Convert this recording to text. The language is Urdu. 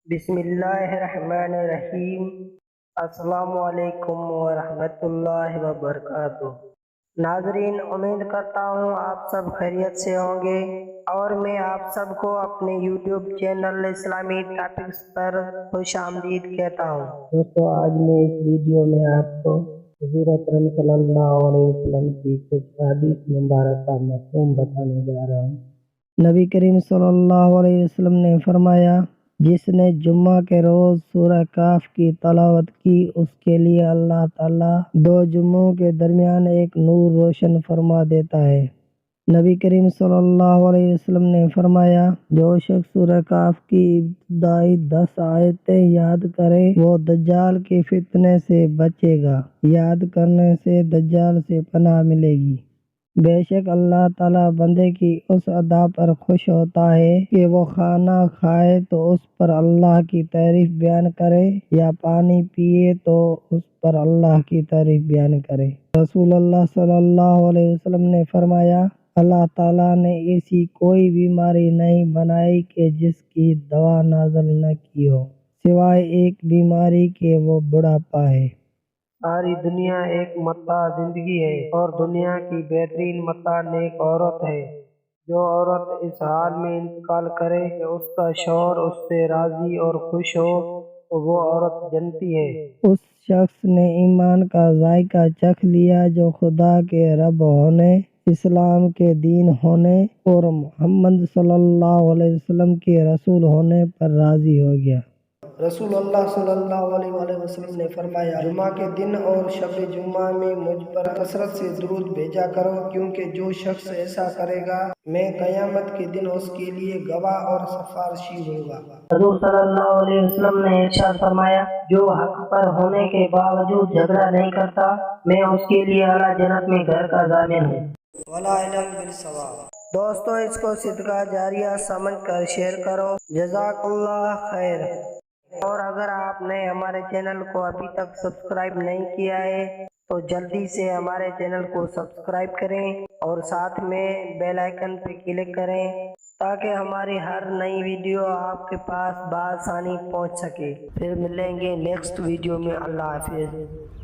بسم اللہ الرحمن الرحیم۔ السلام علیکم ورحمۃ اللہ وبرکاتہ۔ ناظرین، امید کرتا ہوں آپ سب خیریت سے ہوں گے اور میں آپ سب کو اپنے یوٹیوب چینل اسلامی ٹاپکس پر خوش آمدید کہتا ہوں۔ دوستو، آج میں اس ویڈیو میں آپ کو حضور اکرم صلی اللہ علیہ وسلم کی کچھ حدیث مبارکہ مفہوم بتانے جا رہا ہوں۔ نبی کریم صلی اللہ علیہ وسلم نے فرمایا، جس نے جمعہ کے روز سورہ کاف کی تلاوت کی، اس کے لیے اللہ تعالیٰ دو جمعوں کے درمیان ایک نور روشن فرما دیتا ہے۔ نبی کریم صلی اللہ علیہ وسلم نے فرمایا، جو شخص سورہ کاف کی ابتدائی 10 آیتیں یاد کرے وہ دجال کے فتنے سے بچے گا۔ یاد کرنے سے دجال سے پناہ ملے گی۔ بے شک اللہ تعالیٰ بندے کی اس ادا پر خوش ہوتا ہے کہ وہ کھانا کھائے تو اس پر اللہ کی تعریف بیان کرے، یا پانی پیے تو اس پر اللہ کی تعریف بیان کرے۔ رسول اللہ صلی اللہ علیہ وسلم نے فرمایا، اللہ تعالیٰ نے ایسی کوئی بیماری نہیں بنائی کہ جس کی دوا نازل نہ کی ہو، سوائے ایک بیماری کے وہ بڑھاپا ہے۔ ساری دنیا ایک متاع زندگی ہے اور دنیا کی بہترین متاع نیک عورت ہے۔ جو عورت اس حال میں انتقال کرے کہ اس کا شوہر اس سے راضی اور خوش ہو تو وہ عورت جنتی ہے۔ اس شخص نے ایمان کا ذائقہ چکھ لیا جو خدا کے رب ہونے، اسلام کے دین ہونے اور محمد صلی اللہ علیہ وسلم کے رسول ہونے پر راضی ہو گیا۔ رسول اللہ صلی اللہ علیہ وآلہ وسلم نے فرمایا، جمعہ کے دن اور شب جمعہ میں مجھ پر کثرت سے درود بھیجا کرو، کیونکہ جو شخص ایسا کرے گا میں قیامت کے دن اس کے لیے گواہ اور سفارشی ہوں گا۔ حضور صلی اللہ علیہ وسلم نے ارشاد فرمایا، جو حق پر ہونے کے باوجود جھگڑا نہیں کرتا میں اس کے لیے اعلیٰ جنت میں گھر کا ضامن ہوں۔ وَلَا عِلَمْ بِالصَّوَابِ۔ دوستو، اس کو صدقہ جاریہ سمجھ کر شیئر کرو۔ جزاک اللہ خیر۔ اور اگر آپ نے ہمارے چینل کو ابھی تک سبسکرائب نہیں کیا ہے تو جلدی سے ہمارے چینل کو سبسکرائب کریں اور ساتھ میں بیل آئیکن پہ کلک کریں تاکہ ہماری ہر نئی ویڈیو آپ کے پاس بآسانی پہنچ سکے۔ پھر ملیں گے نیکسٹ ویڈیو میں۔ اللہ حافظ۔